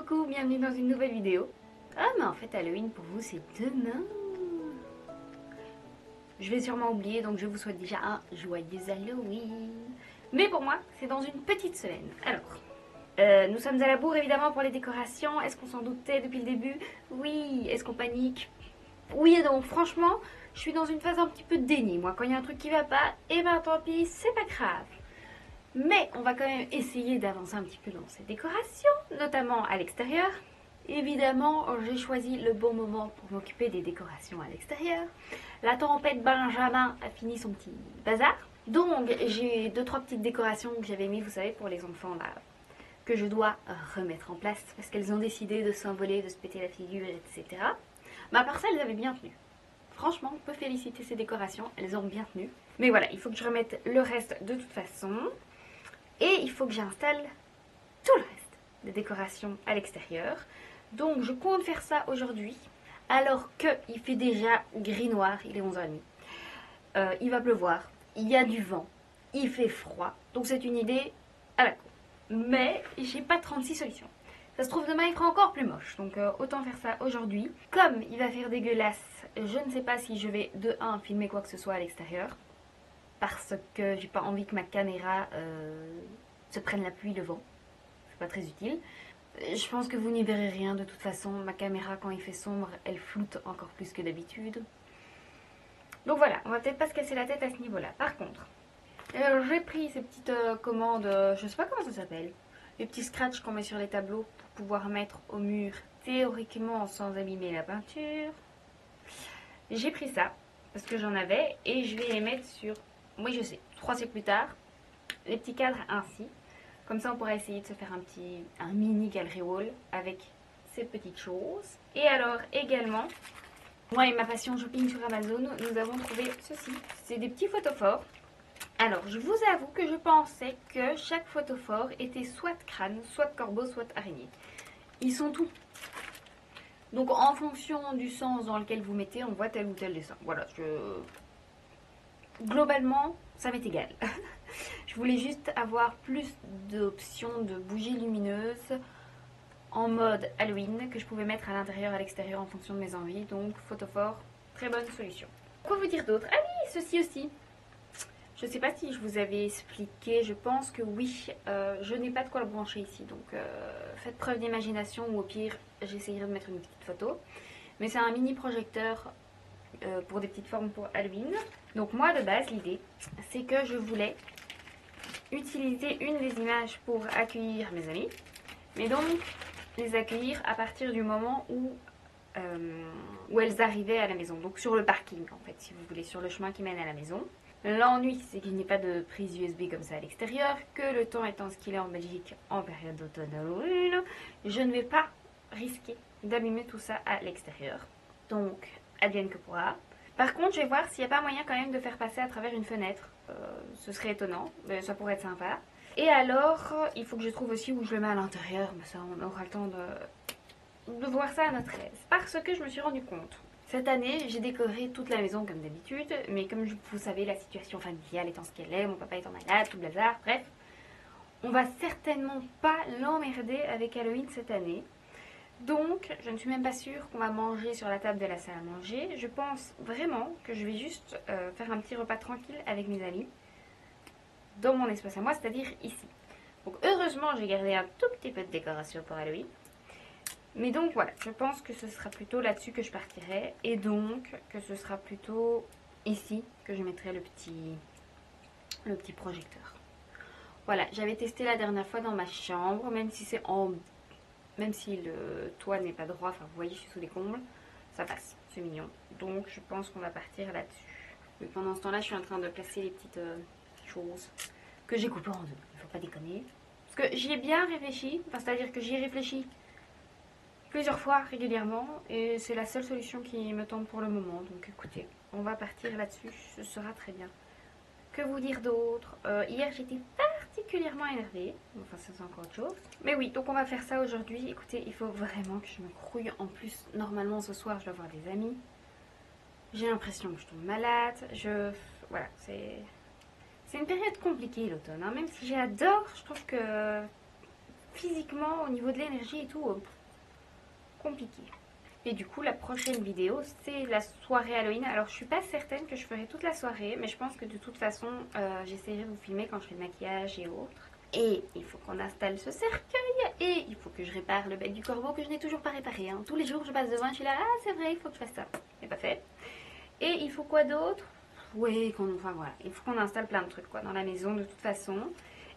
coucou, bienvenue dans une nouvelle vidéo. Ah mais en fait Halloween pour vous c'est demain. Je vais sûrement oublier donc je vous souhaite déjà un joyeux Halloween. Mais pour moi c'est dans une petite semaine. Alors, nous sommes à la bourre évidemment pour les décorations. Est-ce qu'on s'en doutait depuis le début? Oui. Est-ce qu'on panique? Oui et non, franchement je suis dans une phase un petit peu de déni. Moi quand il y a un truc qui va pas, et ben tant pis, c'est pas grave. Mais on va quand même essayer d'avancer un petit peu dans ces décorations, notamment à l'extérieur. Évidemment, j'ai choisi le bon moment pour m'occuper des décorations à l'extérieur. La tempête Benjamin a fini son petit bazar. Donc j'ai 2-3 petites décorations que j'avais mis, vous savez, pour les enfants là, que je dois remettre en place parce qu'elles ont décidé de s'envoler, de se péter la figure, etc. Mais à part ça, elles avaient bien tenu. Franchement, on peut féliciter ces décorations, elles ont bien tenu. Mais voilà, il faut que je remette le reste de toute façon. Et il faut que j'installe tout le reste des décorations à l'extérieur. Donc je compte faire ça aujourd'hui. Alors qu'il fait déjà gris-noir, il est 11h30. Il va pleuvoir, il y a du vent, il fait froid. Donc c'est une idée à la con. Mais j'ai pas 36 solutions. Ça se trouve demain il fera encore plus moche. Donc autant faire ça aujourd'hui. Comme il va faire dégueulasse, je ne sais pas si je vais de 1 filmer quoi que ce soit à l'extérieur. Parce que j'ai pas envie que ma caméra se prenne la pluie, le vent. C'est pas très utile. Je pense que vous n'y verrez rien de toute façon. Ma caméra, quand il fait sombre, elle floute encore plus que d'habitude. Donc voilà, on va peut-être pas se casser la tête à ce niveau-là. Par contre, j'ai pris ces petites commandes, je sais pas comment ça s'appelle. Les petits scratchs qu'on met sur les tableaux pour pouvoir mettre au mur théoriquement sans abîmer la peinture. J'ai pris ça parce que j'en avais et je vais les mettre sur... Oui, je sais, 3 siècles plus tard, les petits cadres ainsi. Comme ça, on pourra essayer de se faire un mini gallery wall avec ces petites choses. Et alors, également, moi et ma passion shopping sur Amazon, nous avons trouvé ceci. C'est des petits photophores. Alors, je vous avoue que je pensais que chaque photophore était soit crâne, soit corbeau, soit araignée. Ils sont tout. Donc, en fonction du sens dans lequel vous mettez, on voit tel ou tel dessin. Voilà, globalement, ça m'est égal. Je voulais juste avoir plus d'options de bougies lumineuses en mode Halloween que je pouvais mettre à l'intérieur, à l'extérieur en fonction de mes envies. Donc photophore, très bonne solution. Quoi vous dire d'autre? Ah oui, ceci aussi. Je ne sais pas si je vous avais expliqué, je pense que oui. Je n'ai pas de quoi le brancher ici. Donc faites preuve d'imagination ou au pire, j'essayerai de mettre une petite photo. Mais c'est un mini projecteur pour des petites formes pour Halloween. Donc moi de base l'idée c'est que je voulais utiliser une des images pour accueillir mes amis, mais donc les accueillir à partir du moment où elles arrivaient à la maison, donc sur le parking en fait si vous voulez, sur le chemin qui mène à la maison. L'ennui c'est qu'il n'y ait pas de prise USB comme ça à l'extérieur, que le temps étant ce qu'il est en Belgique en période d'automne Halloween, je ne vais pas risquer d'abîmer tout ça à l'extérieur. Donc advienne que pourra. Par contre, je vais voir s'il n'y a pas moyen quand même de faire passer à travers une fenêtre. Ce serait étonnant, mais ça pourrait être sympa. Et alors, il faut que je trouve aussi où je le mets à l'intérieur. Mais ça, on aura le temps de voir ça à notre aise. Parce que je me suis rendu compte. Cette année, j'ai décoré toute la maison comme d'habitude. Mais comme vous savez, la situation familiale étant ce qu'elle est, mon papa étant malade, tout le bazar, bref. On va certainement pas l'emmerder avec Halloween cette année. Donc, je ne suis même pas sûre qu'on va manger sur la table de la salle à manger. Je pense vraiment que je vais juste faire un petit repas tranquille avec mes amis dans mon espace à moi, c'est-à-dire ici. Donc, heureusement, j'ai gardé un tout petit peu de décoration pour Halloween. Mais donc, voilà, je pense que ce sera plutôt là-dessus que je partirai. Et donc, que ce sera plutôt ici que je mettrai le petit projecteur. Voilà, j'avais testé la dernière fois dans ma chambre, même si le toit n'est pas droit, enfin vous voyez, je suis sous les combles, ça passe, c'est mignon. Donc je pense qu'on va partir là-dessus. Mais pendant ce temps-là, je suis en train de placer les petites choses que j'ai coupées en deux, il ne faut pas déconner. Parce que j'y ai bien réfléchi, enfin, c'est-à-dire que j'y ai réfléchi plusieurs fois régulièrement, et c'est la seule solution qui me tombe pour le moment. Donc écoutez, on va partir là-dessus, ce sera très bien. Que vous dire d'autre? Hier j'étais particulièrement énervée, enfin ça c'est encore autre chose. Mais oui, donc on va faire ça aujourd'hui. Écoutez, il faut vraiment que je me crouille. En plus, normalement ce soir je dois voir des amis. J'ai l'impression que je tombe malade. Voilà, c'est une période compliquée l'automne. Hein. Même si j'adore, je trouve que physiquement, au niveau de l'énergie et tout, compliqué. Et du coup la prochaine vidéo c'est la soirée Halloween. Alors je suis pas certaine que je ferai toute la soirée, mais je pense que de toute façon j'essaierai de vous filmer quand je fais le maquillage et autres. Et il faut qu'on installe ce cercueil et il faut que je répare le bec du corbeau que je n'ai toujours pas réparé. Tous les jours je passe devant et je suis là, ah c'est vrai, il faut que je fasse ça. C'est pas fait. Et il faut quoi d'autre? Oui, enfin voilà, il faut qu'on installe plein de trucs quoi dans la maison de toute façon.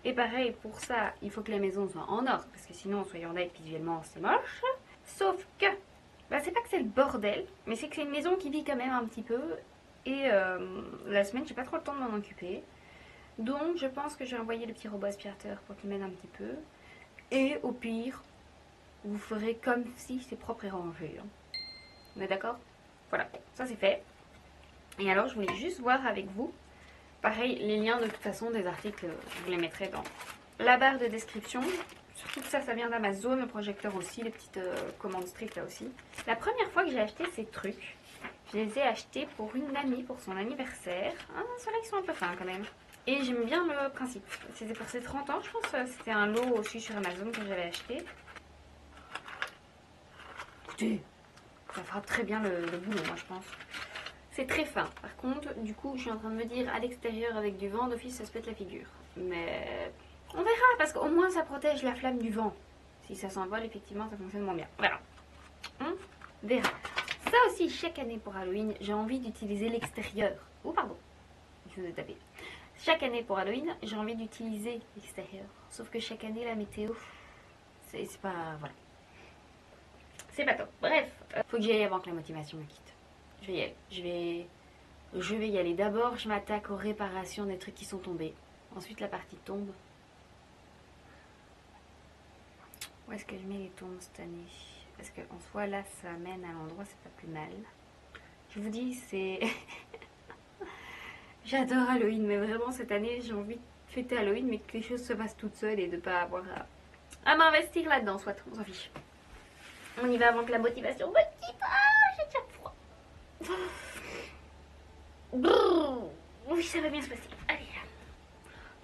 Et pareil pour ça, il faut que la maison soit en ordre parce que sinon soyons honnêtes, visuellement c'est moche. Sauf que, bah, c'est pas que c'est le bordel, mais c'est que c'est une maison qui vit quand même un petit peu. Et la semaine j'ai pas trop le temps de m'en occuper. Donc je pense que je vais envoyer le petit robot aspirateur pour qu'il m'aide un petit peu. Et au pire, vous ferez comme si c'est propre et rangé. On est d'accord? Voilà, ça c'est fait. Et alors je voulais juste voir avec vous. Pareil, les liens de toute façon des articles, je vous les mettrai dans la barre de description. Surtout que ça vient d'Amazon, le projecteur aussi, les petites commandes strictes là aussi. La première fois que j'ai acheté ces trucs, je les ai achetés pour une amie, pour son anniversaire. Ah, ceux-là ils sont un peu fins quand même. Et j'aime bien le principe. C'était pour ses 30 ans, je pense. C'était un lot aussi sur Amazon que j'avais acheté. Écoutez, ça fera très bien le boulot, moi je pense. C'est très fin. Par contre, du coup, je suis en train de me dire à l'extérieur avec du vent, d'office ça se pète la figure. Mais on verra parce qu'au moins ça protège la flamme du vent. Si ça s'envole, effectivement, ça fonctionne moins bien. Voilà. On verra. Ça aussi, chaque année pour Halloween, j'ai envie d'utiliser l'extérieur. Oh, pardon. Je vous ai tapé. Chaque année pour Halloween, j'ai envie d'utiliser l'extérieur. Sauf que chaque année, la météo, c'est pas... Voilà. C'est pas top. Bref, faut que j'y aille avant que la motivation me quitte. Je vais y aller. Je vais y aller. D'abord, je m'attaque aux réparations des trucs qui sont tombés. Ensuite, la partie tombe. Où est-ce que je mets les tombes cette année? Parce qu'en soi, là, ça mène à l'endroit, c'est pas plus mal. Je vous dis, c'est... J'adore Halloween, mais vraiment, cette année, j'ai envie de fêter Halloween, mais que les choses se passent toutes seules et de pas avoir à m'investir là-dedans, soit. On s'en fiche. On y va avant que la motivation me quitte. Ah, j'ai déjà froid. Oui, ça va bien se passer. Allez.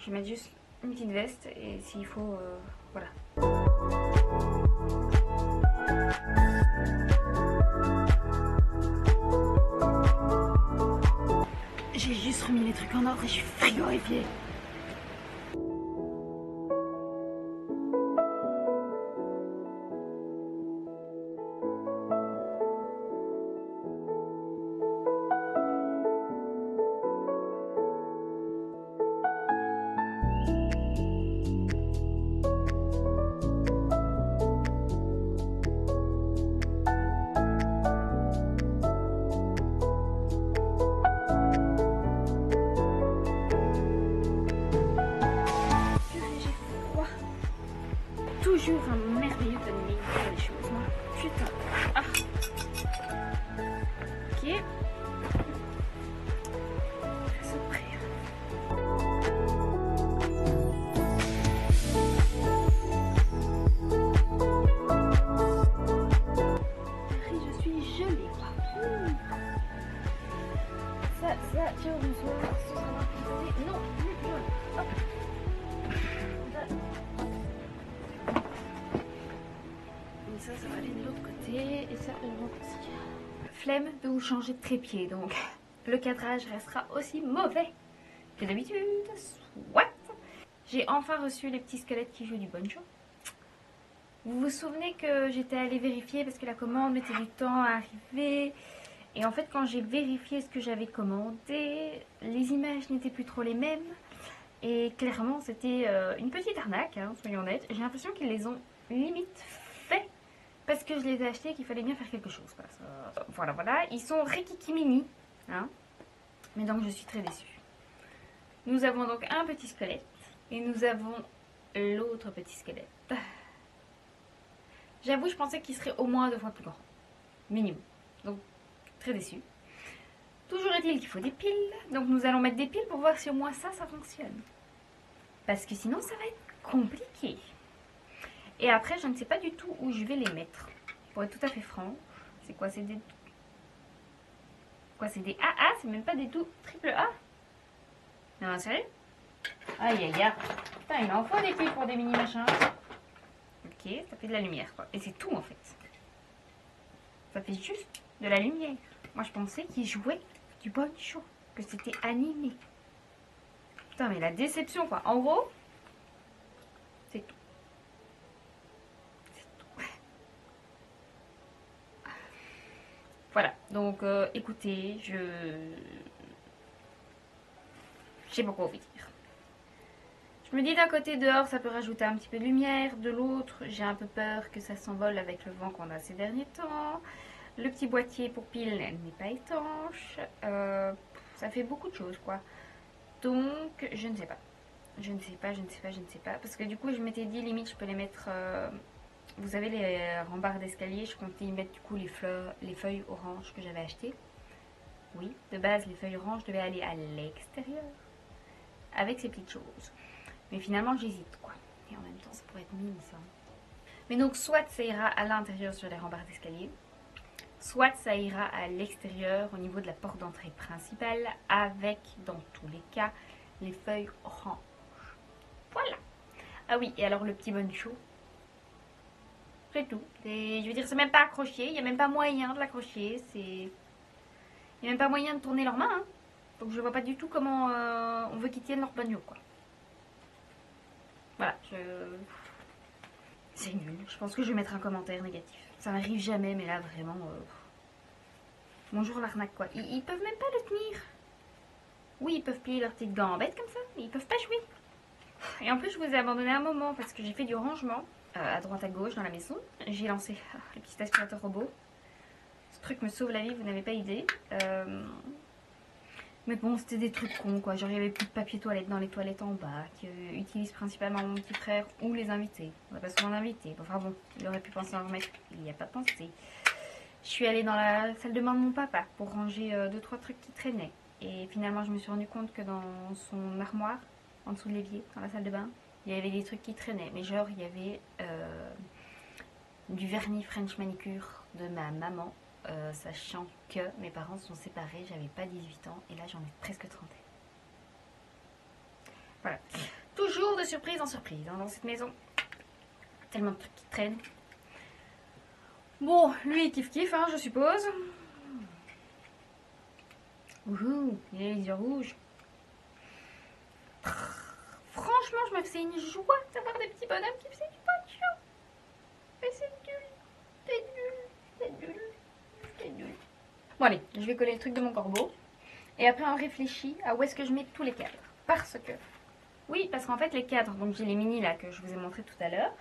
Je vais mettre juste une petite veste et s'il faut, voilà. J'ai juste remis les trucs en ordre et je suis frigorifiée. Toujours un merveilleux timing pour les choses, moi. Putain. Ah. Ok. C'est prêt. Je suis gelée, quoi. Ça, tiens, bonsoir. Ce sera l'impressionné. Non, hop. Ça va aller de l'autre côté et ça je rentre aussi. Flemme de vous changer de trépied, donc le cadrage restera aussi mauvais que d'habitude. Soit. J'ai enfin reçu les petits squelettes qui jouent du banjo. Vous vous souvenez que j'étais allée vérifier parce que la commande mettait du temps à arriver. Et en fait quand j'ai vérifié ce que j'avais commandé, les images n'étaient plus trop les mêmes. Et clairement c'était une petite arnaque, soyons honnêtes. J'ai l'impression qu'ils les ont limite fait parce que je les ai achetés et qu'il fallait bien faire quelque chose. Voilà, voilà. Ils sont rikikimini. Mais donc je suis très déçue. Nous avons donc un petit squelette. Et nous avons l'autre petit squelette. J'avoue, je pensais qu'il serait au moins 2 fois plus grand. Minimum. Donc, très déçue. Toujours est-il qu'il faut des piles. Donc nous allons mettre des piles pour voir si au moins ça fonctionne. Parce que sinon, ça va être compliqué. Et après, je ne sais pas du tout où je vais les mettre. Pour être tout à fait franc. C'est quoi? C'est des... Quoi? C'est des AA? C'est même pas des tout triple A? Non, sérieux? Aïe, aïe, aïe. Putain, il en faut des piles pour des mini machins. Ok, ça fait de la lumière, quoi. Et c'est tout, en fait. Ça fait juste de la lumière. Moi je pensais qu'il jouait du Boncho, que c'était animé. Putain mais la déception quoi. En gros, c'est tout. Voilà, donc écoutez, je sais pas quoi vous dire. Je me dis d'un côté dehors ça peut rajouter un petit peu de lumière, de l'autre j'ai un peu peur que ça s'envole avec le vent qu'on a ces derniers temps. Le petit boîtier pour pile n'est pas étanche. Ça fait beaucoup de choses quoi. Donc je ne sais pas. Je ne sais pas, je ne sais pas, je ne sais pas. Parce que du coup je m'étais dit limite je peux les mettre... vous avez les rambardes d'escalier, je comptais y mettre du coup les feuilles oranges que j'avais achetées. Oui, de base les feuilles oranges devaient aller à l'extérieur. Avec ces petites choses. Mais finalement j'hésite quoi. Et en même temps ça pourrait être mine ça. Mais donc soit ça ira à l'intérieur sur les rambardes d'escalier, soit ça ira à l'extérieur au niveau de la porte d'entrée principale avec dans tous les cas les feuilles oranges. Voilà. Ah oui, et alors le petit bonchou, c'est tout. Je veux dire, c'est même pas accroché, il n'y a même pas moyen de l'accrocher, il n'y a même pas moyen de tourner leurs mains. Hein. Donc je vois pas du tout comment on veut qu'ils tiennent leur bagno quoi. Voilà, c'est nul. Je pense que je vais mettre un commentaire négatif. Ça m'arrive jamais, mais là vraiment... Bonjour l'arnaque quoi. Ils peuvent même pas le tenir. Oui, ils peuvent plier leurs petites gambettes comme ça, mais ils peuvent pas jouer. Et en plus, je vous ai abandonné un moment parce que j'ai fait du rangement à droite à gauche dans la maison. J'ai lancé le petit aspirateur robot. Ce truc me sauve la vie, vous n'avez pas idée. Mais bon, c'était des trucs cons quoi. Genre, il n'y avait plus de papier toilette dans les toilettes en bas, qu'utilise principalement mon petit frère ou les invités. On n'a pas souvent d'invités. Enfin bon, il aurait pu penser en remettre, il n'y a pas pensé. Je suis allée dans la salle de bain de mon papa pour ranger 2-3 trucs qui traînaient. Et finalement, je me suis rendu compte que dans son armoire, en dessous de l'évier, dans la salle de bain, il y avait des trucs qui traînaient. Mais genre, il y avait du vernis French manicure de ma maman, sachant que mes parents sont séparés, j'avais pas 18 ans et là j'en ai presque 30. Voilà. Toujours de surprise en surprise hein, dans cette maison. Tellement de trucs qui traînent. Bon, lui il kiffe hein, je suppose. Ouhou, il a les yeux rouges. Franchement, je me faisais une joie d'avoir des petits bonhommes qui faisaient du poncho. Mais c'est nul, c'est nul, c'est nul, c'est nul. Bon allez, je vais coller le truc de mon corbeau. Et après on réfléchit à où est-ce que je mets tous les cadres. Parce que... Oui, parce qu'en fait les cadres, donc j'ai les mini là que je vous ai montré tout à l'heure.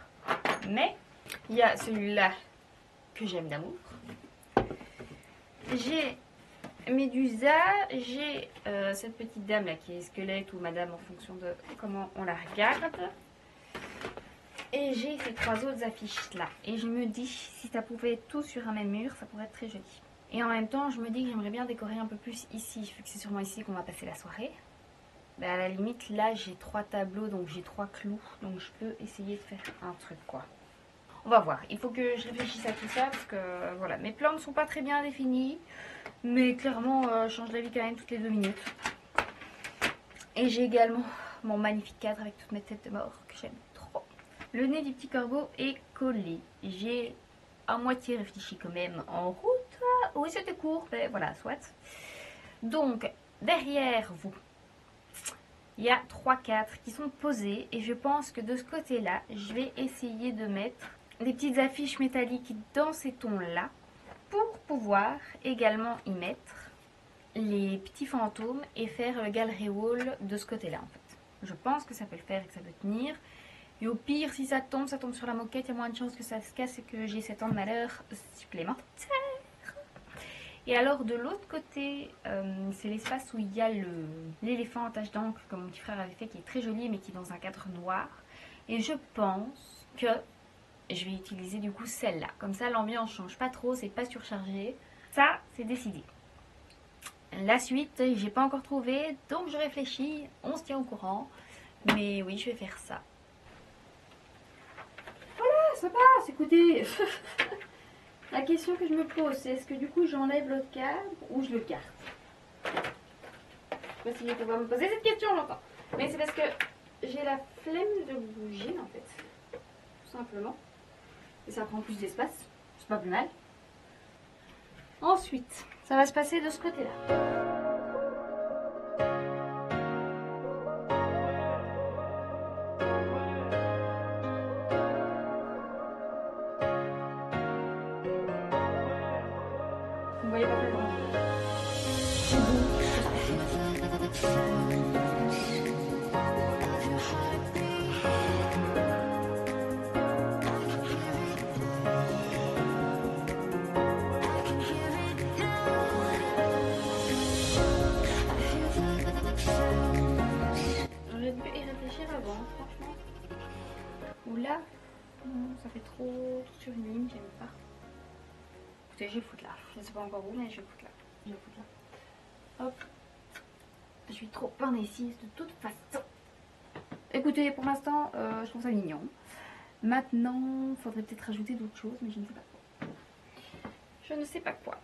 Mais il y a celui-là que j'aime d'amour. J'ai Médusa, j'ai cette petite dame là qui est squelette ou madame en fonction de comment on la regarde. Et j'ai ces 3 autres affiches là. Et je me dis, si ça pouvait être tout sur un même mur, ça pourrait être très joli. Et en même temps, je me dis que j'aimerais bien décorer un peu plus ici, vu que c'est sûrement ici qu'on va passer la soirée. Ben à la limite, là j'ai 3 tableaux, donc j'ai 3 clous. Donc je peux essayer de faire un truc quoi. On va voir, il faut que je réfléchisse à tout ça parce que voilà, mes plans ne sont pas très bien définis. Mais clairement, je change d'avis quand même toutes les 2 minutes. Et j'ai également mon magnifique cadre avec toutes mes têtes de mort que j'aime trop. Le nez du petit corbeau est collé. J'ai à moitié réfléchi quand même en route. Oui, c'était court, mais voilà, soit. Donc, derrière vous, il y a 3 cadres qui sont posés. Et je pense que de ce côté-là, je vais essayer de mettre des petites affiches métalliques dans ces tons-là. Pour pouvoir également y mettre les petits fantômes et faire le gallery wall de ce côté-là en fait. Je pense que ça peut le faire et que ça peut tenir. Et au pire, si ça tombe sur la moquette, il y a moins de chances que ça se casse et que j'ai 7 ans de malheur supplémentaire. Et alors de l'autre côté, c'est l'espace où il y a l'éléphant en tache d'encre comme mon petit frère avait fait, qui est très joli mais qui est dans un cadre noir. Et je pense que je vais utiliser du coup celle-là. Comme ça, l'ambiance change pas trop, c'est pas surchargé. Ça, c'est décidé. La suite, j'ai pas encore trouvé, donc je réfléchis, on se tient au courant. Mais oui, je vais faire ça. Voilà, ça passe, écoutez. La question que je me pose, c'est est-ce que du coup j'enlève l'autre cadre ou je le garde? Je sais pas si je vais pouvoir me poser cette question longtemps. Mais c'est parce que j'ai la flemme de bouger en fait. Tout simplement. Et ça prend plus d'espace, c'est pas plus mal. Ensuite, ça va se passer de ce côté-là. Vous voyez pas très grand. J'aurais dû y réfléchir avant, franchement. Ou là, non, ça fait trop sur une ligne, j'aime pas. Écoutez, je vais le foutre là. Je ne sais pas encore où, mais je vais le foutre là. Je vais le foutre là. Hop. Je suis trop indécise de toute façon. Écoutez, pour l'instant, je trouve ça mignon. Maintenant, il faudrait peut-être rajouter d'autres choses, mais je ne sais pas quoi. Je ne sais pas quoi.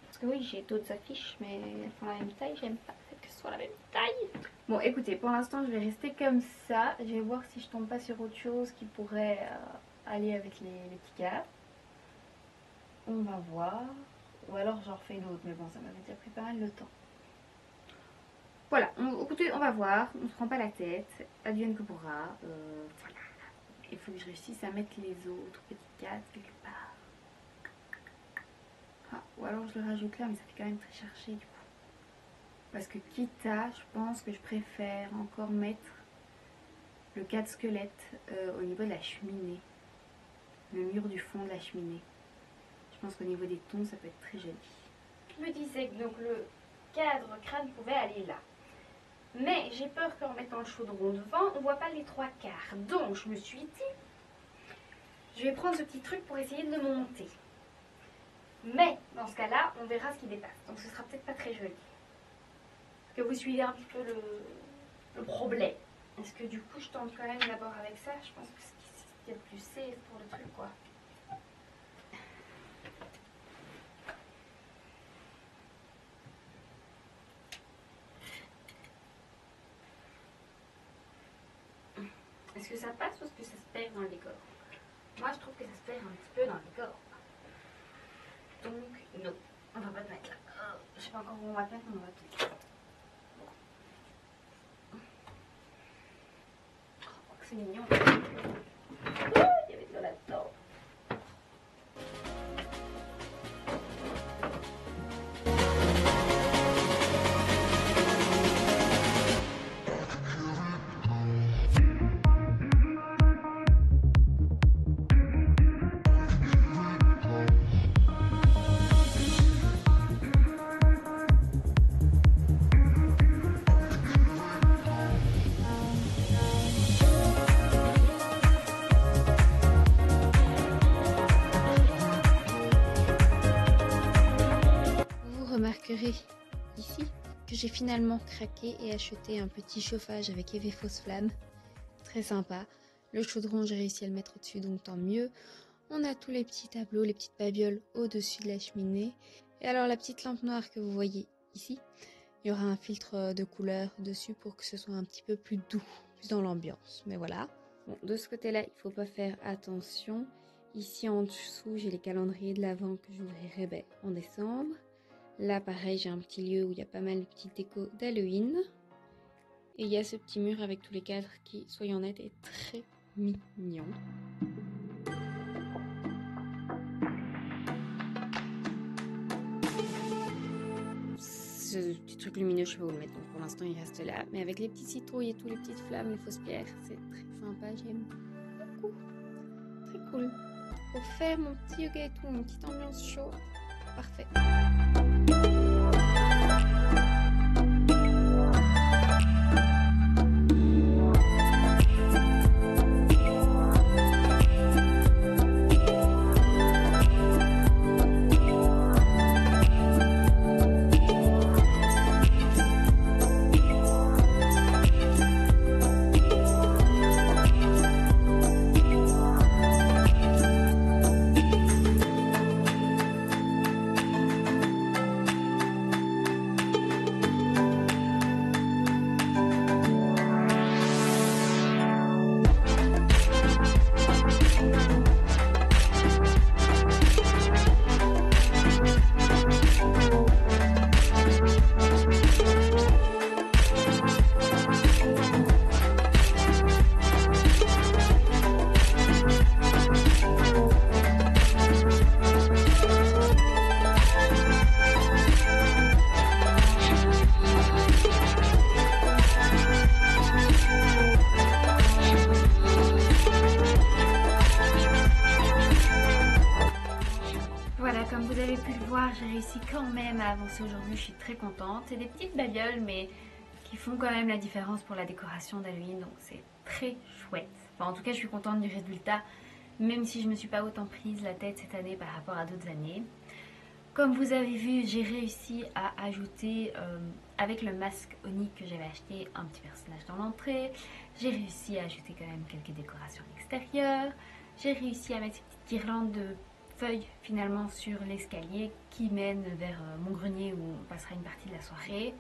Parce que oui, j'ai d'autres affiches, mais elles font la même taille. J'aime pas que ce soit la même taille. Bon, écoutez, pour l'instant, je vais rester comme ça. Je vais voir si je tombe pas sur autre chose qui pourrait aller avec les petits cadres. On va voir. Ou alors j'en refais d'autres, mais bon, ça m'avait déjà pris pas mal de temps. Voilà, écoutez, on va voir. On se prend pas la tête. Advienne que pourra. Voilà. Il faut que je réussisse à mettre les autres petits cadres quelque part. Ah, ou alors je le rajoute là, mais ça fait quand même très cherché du coup. Parce que quitte à, je pense que je préfère encore mettre le cadre squelette au niveau de la cheminée. Le mur du fond de la cheminée. Je pense qu'au niveau des tons, ça peut être très joli. Je me disais que donc le cadre crâne pouvait aller là. Mais j'ai peur qu'en mettant le chaudron devant, on ne voit pas les trois quarts. Donc je me suis dit, je vais prendre ce petit truc pour essayer de le monter. Mais dans ce cas-là, on verra ce qui dépasse. Donc ce sera peut-être pas très joli. Est-ce que vous suivez un petit peu le problème? Est-ce que du coup je tente quand même d'abord avec ça? Je pense que c'est ce qui est le plus safe pour le truc quoi. Est-ce que ça passe ou est-ce que ça se perd dans le décor? Moi je trouve que ça se perd un petit peu dans le décor. Donc non, on va pas te mettre là. Je sais pas encore où on va te mettre, mais on va te mettre. Oh, c'est mignon. Oh, il y avait de l'eau là-dedans. Remarquerez ici que j'ai finalement craqué et acheté un petit chauffage avec effet fausse flamme, très sympa. Le chaudron j'ai réussi à le mettre au-dessus donc tant mieux. On a tous les petits tableaux, les petites babioles au-dessus de la cheminée. Et alors la petite lampe noire que vous voyez ici, il y aura un filtre de couleur dessus pour que ce soit un petit peu plus doux, plus dans l'ambiance. Mais voilà. Bon, de ce côté-là, il ne faut pas faire attention. Ici en dessous, j'ai les calendriers de l'Avent que j'ouvrirai en décembre. Là, pareil, j'ai un petit lieu où il y a pas mal de petites décos d'Halloween. Et il y a ce petit mur avec tous les cadres qui, soyons honnêtes, est très mignon. Ce petit truc lumineux, je sais pas où le mettre, donc pour l'instant il reste là. Mais avec les petites citrouilles et toutes les petites flammes, les fausses pierres, c'est très sympa, j'aime beaucoup. Très cool. Pour faire mon petit yoga et tout, une petite ambiance chaud, parfait. comme vous avez pu le voir, j'ai réussi quand même à avancer aujourd'hui, je suis très contente. C'est des petites babioles mais qui font quand même la différence pour la décoration d'Halloween, donc c'est très chouette. Enfin, en tout cas, je suis contente du résultat, même si je ne me suis pas autant prise la tête cette année par rapport à d'autres années. Comme vous avez vu, j'ai réussi à ajouter, avec le masque Oni que j'avais acheté, un petit personnage dans l'entrée. J'ai réussi à ajouter quand même quelques décorations extérieures. J'ai réussi à mettre ces petites guirlandes de feuilles finalement sur l'escalier qui mène vers mon grenier où on passera une partie de la soirée.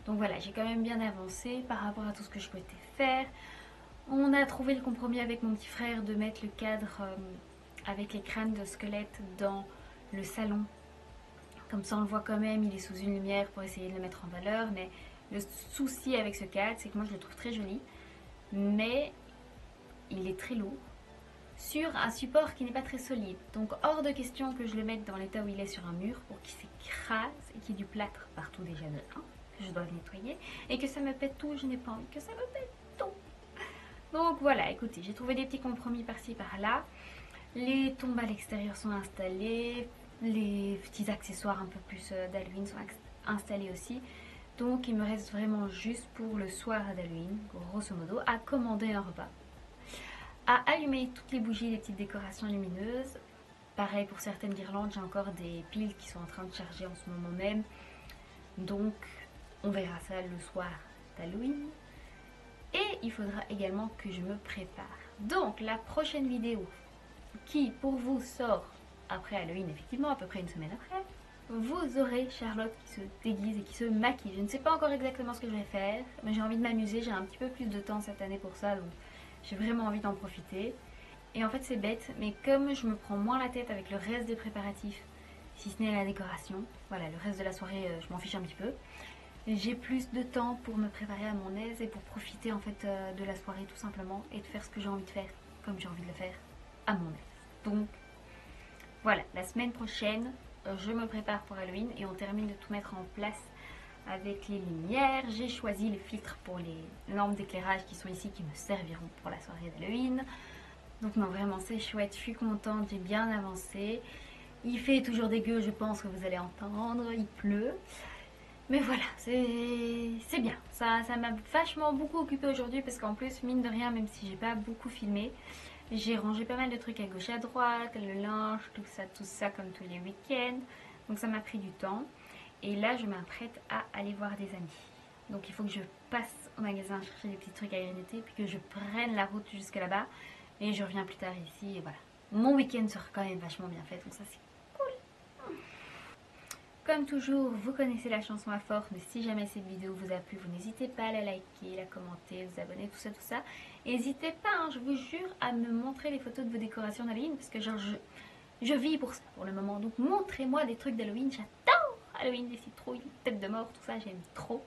Donc voilà, j'ai quand même bien avancé par rapport à tout ce que je souhaitais faire. On a trouvé le compromis avec mon petit frère de mettre le cadre avec les crânes de squelettes dans le salon. Comme ça on le voit quand même, il est sous une lumière pour essayer de le mettre en valeur. Mais le souci avec ce cadre, c'est que moi je le trouve très joli, mais il est très lourd sur un support qui n'est pas très solide. Donc hors de question que je le mette dans l'état où il est sur un mur pour qu'il s'écrase et qu'il y ait du plâtre partout déjà de 1, que je dois le nettoyer, et que ça me pète tout, je n'ai pas envie que ça me pète tout. Donc voilà, écoutez, j'ai trouvé des petits compromis par-ci par-là. Les tombes à l'extérieur sont installées, les petits accessoires un peu plus d'Halloween sont installés aussi. Donc il me reste vraiment juste pour le soir d'Halloween, grosso modo, à commander un repas, à allumer toutes les bougies, les petites décorations lumineuses. Pareil pour certaines guirlandes, j'ai encore des piles qui sont en train de charger en ce moment même. Donc on verra ça le soir d'Halloween. Et il faudra également que je me prépare. Donc la prochaine vidéo qui pour vous sort après Halloween, effectivement à peu près une semaine après, vous aurez Charlotte qui se déguise et qui se maquille. Je ne sais pas encore exactement ce que je vais faire, mais j'ai envie de m'amuser, j'ai un petit peu plus de temps cette année pour ça, donc j'ai vraiment envie d'en profiter. Et en fait c'est bête, mais comme je me prends moins la tête avec le reste des préparatifs, si ce n'est la décoration, voilà, le reste de la soirée je m'en fiche un petit peu, j'ai plus de temps pour me préparer à mon aise et pour profiter en fait de la soirée tout simplement et de faire ce que j'ai envie de faire comme j'ai envie de le faire à mon aise. Donc voilà, la semaine prochaine je me prépare pour Halloween et on termine de tout mettre en place avec les lumières. J'ai choisi les filtres pour les lampes d'éclairage qui sont ici, qui me serviront pour la soirée d'Halloween. Donc non, vraiment c'est chouette, je suis contente, j'ai bien avancé. Il fait toujours dégueu, je pense que vous allez entendre, il pleut. Mais voilà, c'est bien. Ça m'a vachement beaucoup occupée aujourd'hui parce qu'en plus, mine de rien, même si j'ai pas beaucoup filmé, j'ai rangé pas mal de trucs à gauche à droite, le linge, tout ça comme tous les week-ends. Donc ça m'a pris du temps. Et là, je m'apprête à aller voir des amis. Donc il faut que je passe au magasin chercher des petits trucs à grignoter, puis que je prenne la route jusque là-bas. Et je reviens plus tard ici et voilà. Mon week-end sera quand même vachement bien fait, donc ça c'est cool. Comme toujours, vous connaissez la chanson à force, mais si jamais cette vidéo vous a plu, vous n'hésitez pas à la liker, la commenter, vous abonner, tout ça. N'hésitez pas, hein, je vous jure, à me montrer les photos de vos décorations d'Halloween, parce que genre, je vis pour ça pour le moment. Donc montrez-moi des trucs d'Halloween, j'adore Halloween, des citrouilles, têtes de mort, tout ça, j'aime trop.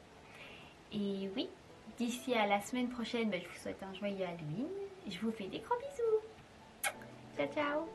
Et oui, d'ici à la semaine prochaine, je vous souhaite un joyeux Halloween. Je vous fais des gros bisous. Ciao, ciao.